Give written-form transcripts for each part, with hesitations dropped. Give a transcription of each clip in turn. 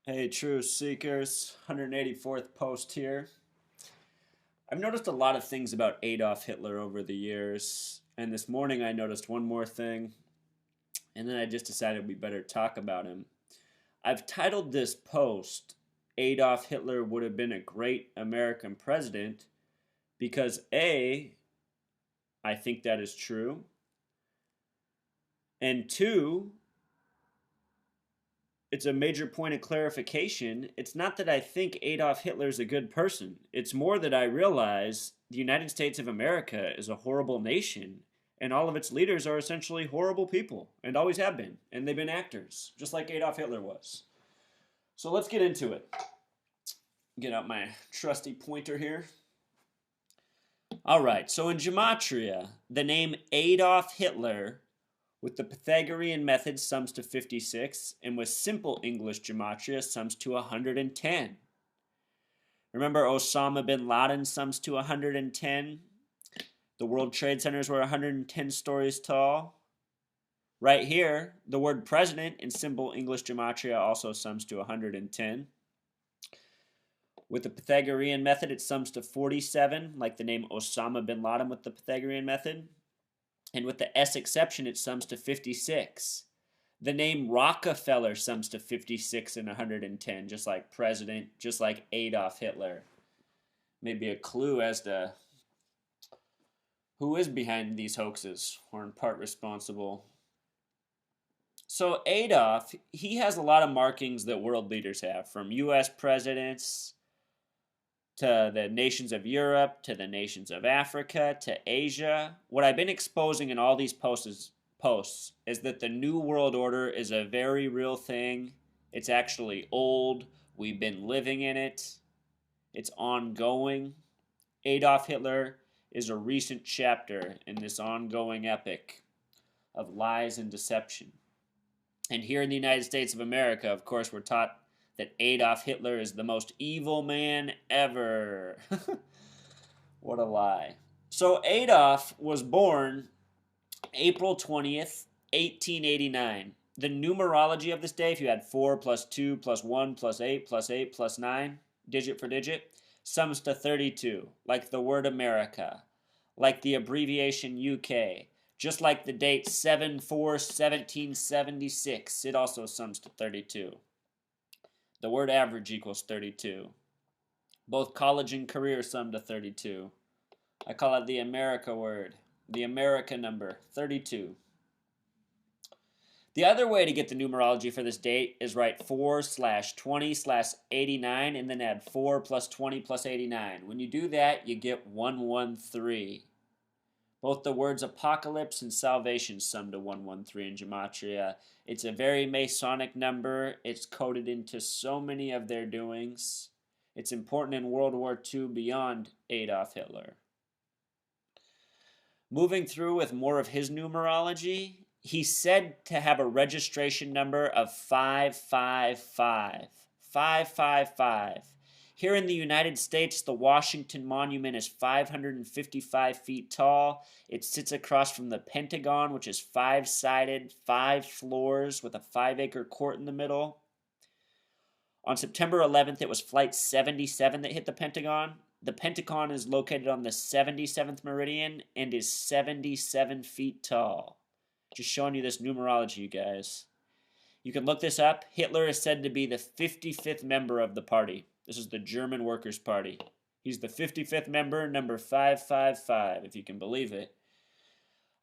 Hey, Truth Seekers, 184th post here. I've noticed a lot of things about Adolf Hitler over the years, and this morning I noticed one more thing, and then I just decided we better talk about him. I've titled this post, Adolf Hitler Would Have Been a Great American President, because A, I think that is true, and two, it's a major point of clarification. It's not that I think Adolf Hitler is a good person. It's more that I realize the United States of America is a horrible nation, and all of its leaders are essentially horrible people, and always have been, and they've been actors, just like Adolf Hitler was. So let's get into it. Get out my trusty pointer here. All right, so in Gematria, the name Adolf Hitler with the Pythagorean method sums to 56, and with simple English gematria sums to 110. Remember Osama bin Laden sums to 110? The World Trade Centers were 110 stories tall. Right here, the word president in simple English gematria also sums to 110. With the Pythagorean method, it sums to 47, like the name Osama bin Laden with the Pythagorean method. And with the S exception, it sums to 56. The name Rockefeller sums to 56 and 110, just like president, just like Adolf Hitler. Maybe a clue as to who is behind these hoaxes, or in part responsible. So Adolf, he has a lot of markings that world leaders have, from U.S. presidents to the nations of Europe, to the nations of Africa, to Asia. What I've been exposing in all these posts is that the New World Order is a very real thing. It's actually old. We've been living in it. It's ongoing. Adolf Hitler is a recent chapter in this ongoing epic of lies and deception. And here in the United States of America, of course, we're taught that Adolf Hitler is the most evil man ever. What a lie. So Adolf was born April 20th, 1889. The numerology of this day, if you had 4 plus 2 plus 1 plus 8 plus 8 plus 9, digit for digit, sums to 32, like the word America, like the abbreviation UK, just like the date 7/4/1776, it also sums to 32. The word average equals 32. Both college and career sum to 32. I call it the America word, the America number, 32. The other way to get the numerology for this date is write 4/20/89 and then add 4 plus 20 plus 89. When you do that, you get 113. Both the words apocalypse and salvation sum to 113 in Gematria. It's a very Masonic number. It's coded into so many of their doings. It's important in World War II beyond Adolf Hitler. Moving through with more of his numerology, he's said to have a registration number of 555. 555. Here in the United States, the Washington Monument is 555 feet tall. It sits across from the Pentagon, which is 5-sided, 5 floors with a 5-acre court in the middle. On September 11th, it was Flight 77 that hit the Pentagon. The Pentagon is located on the 77th meridian and is 77 feet tall. Just showing you this numerology, you guys. You can look this up. Hitler is said to be the 55th member of the party. This is the German Workers' Party. He's the 55th member, number 555, if you can believe it.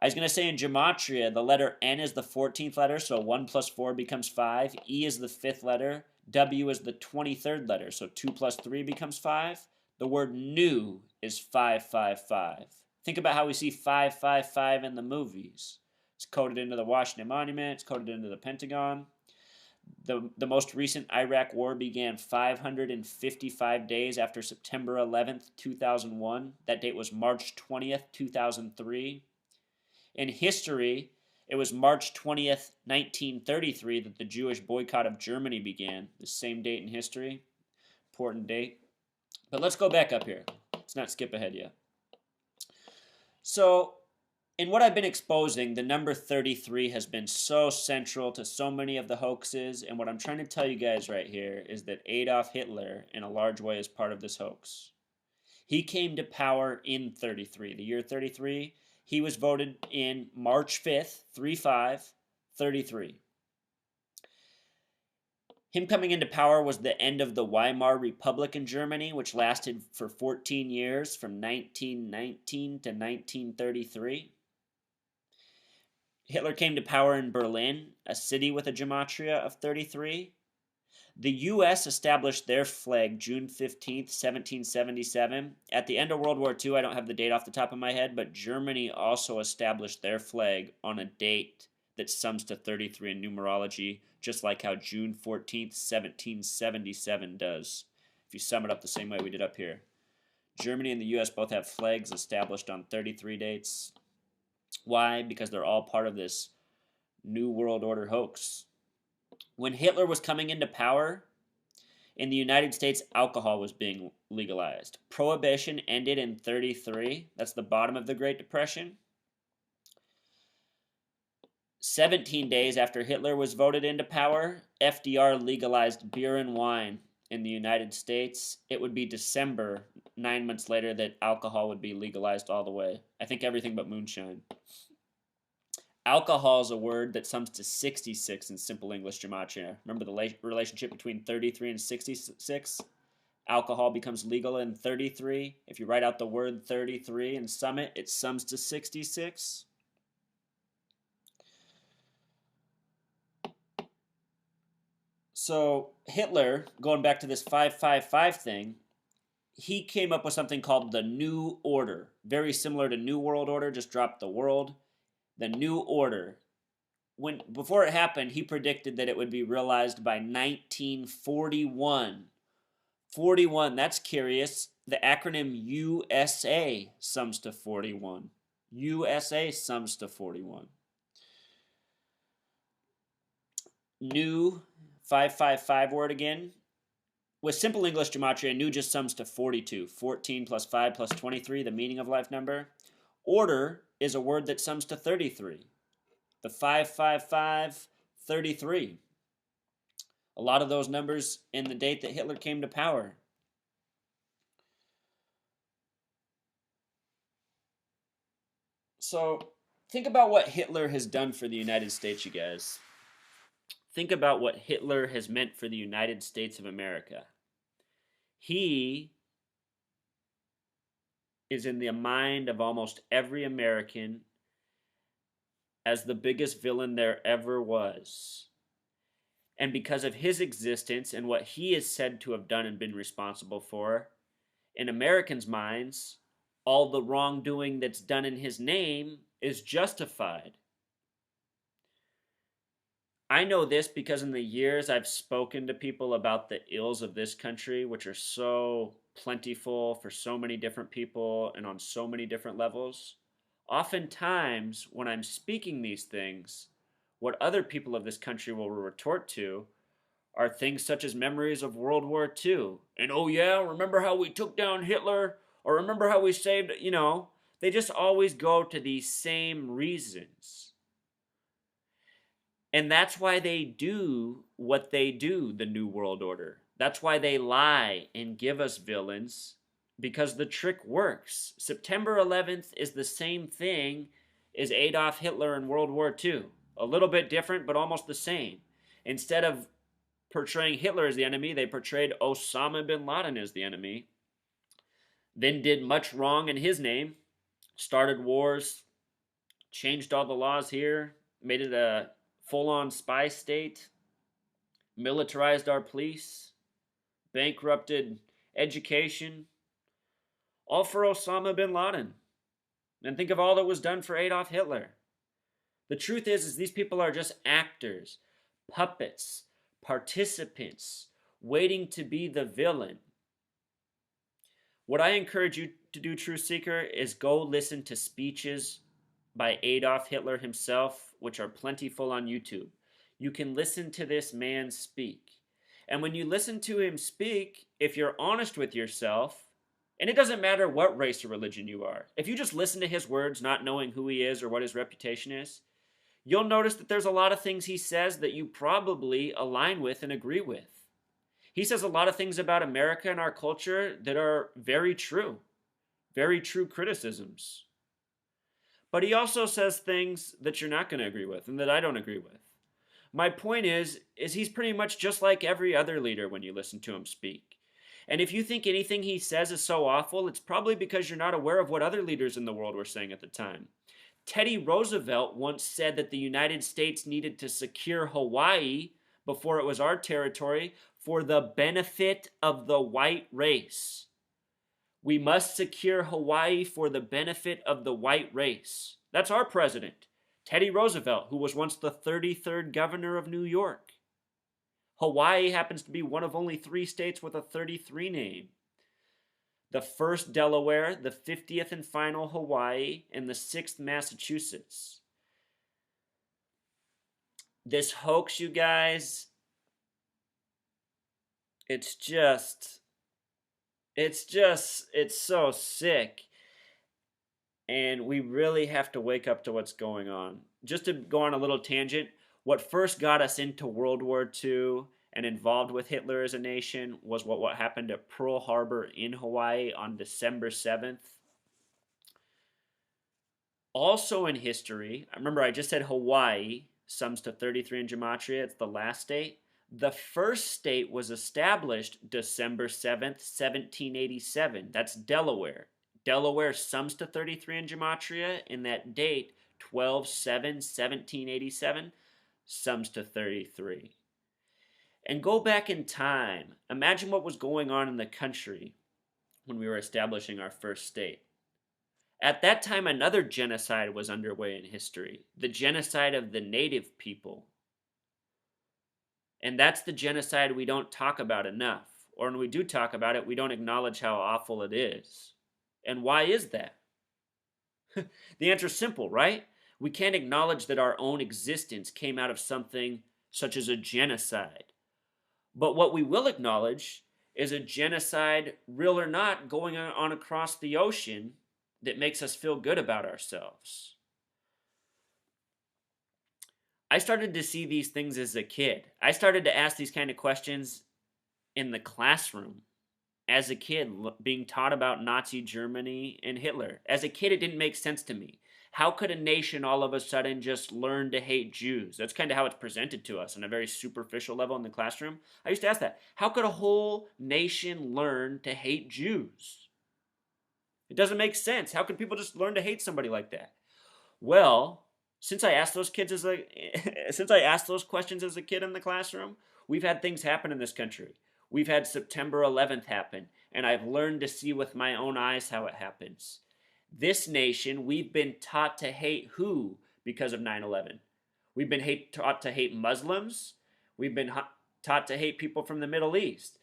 I was going to say in Gematria, the letter N is the 14th letter, so 1 plus 4 becomes 5. E is the 5th letter. W is the 23rd letter, so 2 plus 3 becomes 5. The word new is 555. Think about how we see 555 in the movies. It's coded into the Washington Monument. It's coded into the Pentagon. The most recent Iraq war began 555 days after September 11th, 2001. That date was March 20th, 2003. In history, it was March 20th, 1933 that the Jewish boycott of Germany began. The same date in history. Important date. But let's go back up here. Let's not skip ahead yet. So, In what I've been exposing, the number 33 has been so central to so many of the hoaxes, and what I'm trying to tell you guys right here is that Adolf Hitler, in a large way, is part of this hoax. He came to power in 33, the year 33. He was voted in March 5th, 3-5, 33. Him coming into power was the end of the Weimar Republic in Germany, which lasted for 14 years from 1919 to 1933. Hitler came to power in Berlin, a city with a gematria of 33. The U.S. established their flag June 15th, 1777. At the end of World War II, I don't have the date off the top of my head, but Germany also established their flag on a date that sums to 33 in numerology, just like how June 14th, 1777 does, if you sum it up the same way we did up here. Germany and the U.S. both have flags established on 33 dates. Why? Because they're all part of this New World Order hoax. When Hitler was coming into power, in the United States, alcohol was being legalized. Prohibition ended in 33. That's the bottom of the Great Depression. 17 days after Hitler was voted into power, FDR legalized beer and wine in the United States. It would be December, 9 months later, that alcohol would be legalized all the way. I think everything but moonshine. Alcohol is a word that sums to 66 in Simple English gematria. Remember the relationship between 33 and 66? Alcohol becomes legal in 33. If you write out the word 33 and sum it, it sums to 66. So Hitler, going back to this 555 thing, he came up with something called the New Order. Very similar to New World Order, just dropped the world. The New Order. Before it happened, he predicted that it would be realized by 1941. 41, that's curious. The acronym USA sums to 41. USA sums to 41. New 555 word again. With Simple English gematria, new just sums to 42. 14 plus 5 plus 23, the meaning of life number. Order is a word that sums to 33. The 555, 33. A lot of those numbers in the date that Hitler came to power. So think about what Hitler has done for the United States, you guys. Think about what Hitler has meant for the United States of America. He is in the mind of almost every American as the biggest villain there ever was. And because of his existence and what he is said to have done and been responsible for, in Americans' minds, all the wrongdoing that's done in his name is justified. I know this because in the years I've spoken to people about the ills of this country, which are so plentiful for so many different people and on so many different levels. Oftentimes, when I'm speaking these things, what other people of this country will retort to are things such as memories of World War II. And oh yeah, remember how we took down Hitler? Or remember how we saved, they just always go to these same reasons. And that's why they do what they do, the New World Order. That's why they lie and give us villains, because the trick works. September 11th is the same thing as Adolf Hitler in World War II. A little bit different, but almost the same. Instead of portraying Hitler as the enemy, they portrayed Osama bin Laden as the enemy. Then did much wrong in his name. Started wars, changed all the laws here, made it a full-on spy state, militarized our police, bankrupted education, all for Osama bin Laden. And think of all that was done for Adolf Hitler. The truth is these people are just actors, puppets, participants, waiting to be the villain. What I encourage you to do, Truth Seeker, is go listen to speeches by Adolf Hitler himself, which are plentiful on YouTube. You can listen to this man speak. And when you listen to him speak, if you're honest with yourself, And it doesn't matter what race or religion you are. If you just listen to his words, not knowing who he is or what his reputation is, you'll notice that there's a lot of things he says that you probably align with and agree with. He says a lot of things about America and our culture that are very true criticisms. But he also says things that you're not going to agree with and that I don't agree with. My point is he's pretty much just like every other leader when you listen to him speak. And if you think anything he says is so awful, it's probably because you're not aware of what other leaders in the world were saying at the time. Teddy Roosevelt once said that the United States needed to secure Hawaii before it was our territory for the benefit of the white race. We must secure Hawaii for the benefit of the white race. That's our president, Teddy Roosevelt, who was once the 33rd governor of New York. Hawaii happens to be one of only 3 states with a 33 name. The 1st Delaware, the 50th and final Hawaii, and the 6th Massachusetts. This hoax, you guys, it's so sick. And we really have to wake up to what's going on. Just to go on a little tangent, what first got us into World War II and involved with Hitler as a nation was what happened at Pearl Harbor in Hawaii on December 7th. Also in history, remember I just said Hawaii sums to 33 in gematria. It's the last state. The first state was established December 7th, 1787. That's Delaware. Delaware sums to 33 in gematria, and that date, 12/7/1787, sums to 33. And go back in time. Imagine what was going on in the country when we were establishing our first state. At that time, another genocide was underway in history, the genocide of the native people. And that's the genocide we don't talk about enough. Or when we do talk about it, we don't acknowledge how awful it is. And why is that? The answer is simple, right? We can't acknowledge that our own existence came out of something such as a genocide. But what we will acknowledge is a genocide, real or not, going on across the ocean that makes us feel good about ourselves. I started to see these things as a kid. I started to ask these kind of questions in the classroom as a kid, being taught about Nazi Germany and Hitler. As a kid, it didn't make sense to me. How could a nation all of a sudden just learn to hate Jews? That's kind of how it's presented to us on a very superficial level in the classroom. I used to ask that. How could a whole nation learn to hate Jews? It doesn't make sense. How could people just learn to hate somebody like that? Well, since I asked those questions as a kid in the classroom, we've had things happen in this country. We've had September 11th happen, and I've learned to see with my own eyes how it happens. This nation, we've been taught to hate who because of 9/11? We've been taught to hate Muslims. We've been taught to hate people from the Middle East.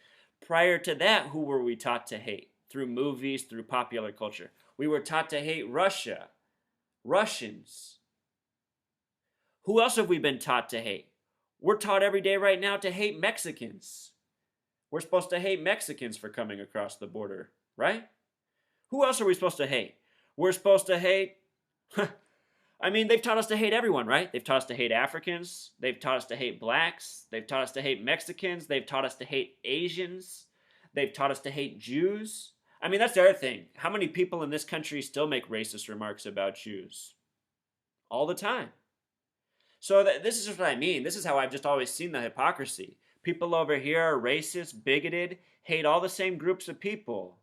Prior to that, who were we taught to hate? Through movies, through popular culture. We were taught to hate Russia, Russians. Who else have we been taught to hate? We're taught every day right now to hate Mexicans. We're supposed to hate Mexicans for coming across the border, right? Who else are we supposed to hate? We're supposed to hate... I mean, they've taught us to hate everyone, right? They've taught us to hate Africans. They've taught us to hate blacks. They've taught us to hate Mexicans. They've taught us to hate Asians. They've taught us to hate Jews. I mean, that's the other thing. How many people in this country still make racist remarks about Jews? All the time. So this is what I mean. This is how I've just always seen the hypocrisy. People over here are racist, bigoted, hate all the same groups of people.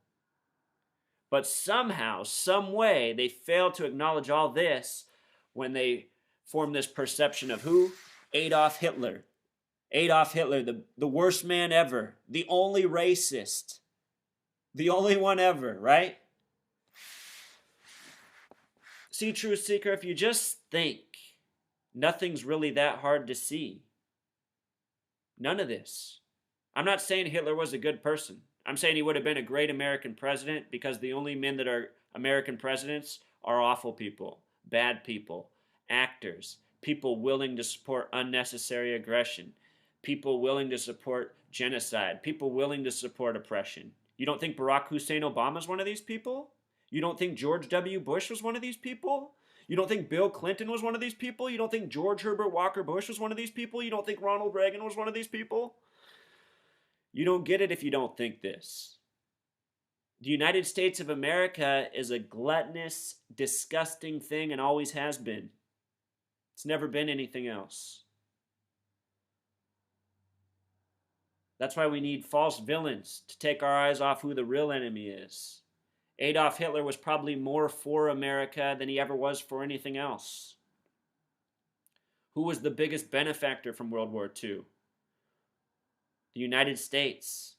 But somehow, some way, they fail to acknowledge all this when they form this perception of who? Adolf Hitler. Adolf Hitler, the worst man ever. The only racist. The only one ever, right? See, Truth Seeker, if you just think, nothing's really that hard to see. None of this. I'm not saying Hitler was a good person. I'm saying he would have been a great American president because the only men that are American presidents are awful people, bad people, actors, people willing to support unnecessary aggression, people willing to support genocide, people willing to support oppression. You don't think Barack Hussein Obama is one of these people? You don't think George W. Bush was one of these people? You don't think Bill Clinton was one of these people? You don't think George Herbert Walker Bush was one of these people? You don't think Ronald Reagan was one of these people? You don't get it if you don't think this. The United States of America is a gluttonous, disgusting thing and always has been. It's never been anything else. That's why we need false villains to take our eyes off who the real enemy is. Adolf Hitler was probably more for America than he ever was for anything else. Who was the biggest benefactor from World War II? The United States.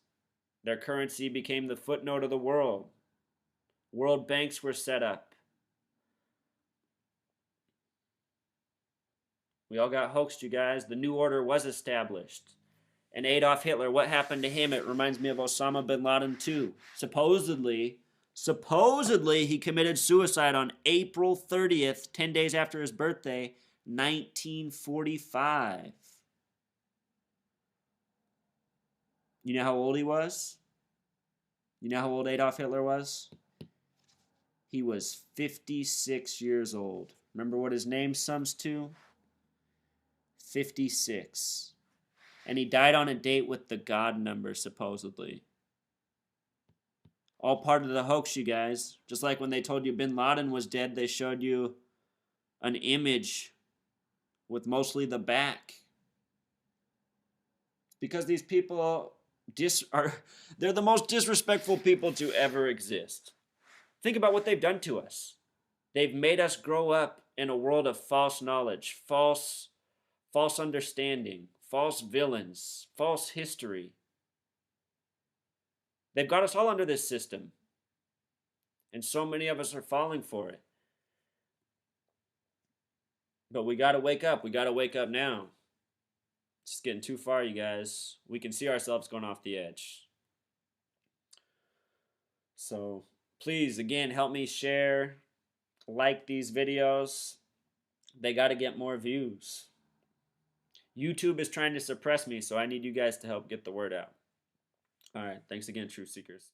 Their currency became the footnote of the world. World banks were set up. We all got hoaxed, you guys. The New Order was established. And Adolf Hitler, what happened to him? It reminds me of Osama bin Laden too. Supposedly he committed suicide on April 30th, 10 days after his birthday, 1945. You know how old he was? You know how old Adolf Hitler was? He was 56 years old. Remember what his name sums to? 56. And he died on a date with the God number, supposedly. All part of the hoax, you guys. Just like when they told you Bin Laden was dead, they showed you an image with mostly the back. Because these people they're the most disrespectful people to ever exist. Think about what they've done to us. They've made us grow up in a world of false knowledge, false understanding, false villains, false history. They've got us all under this system. And so many of us are falling for it. But we got to wake up. We got to wake up now. It's just getting too far, you guys. We can see ourselves going off the edge. So please, again, help me share, like these videos. They got to get more views. YouTube is trying to suppress me, so I need you guys to help get the word out. All right. Thanks again, Truth Seekers.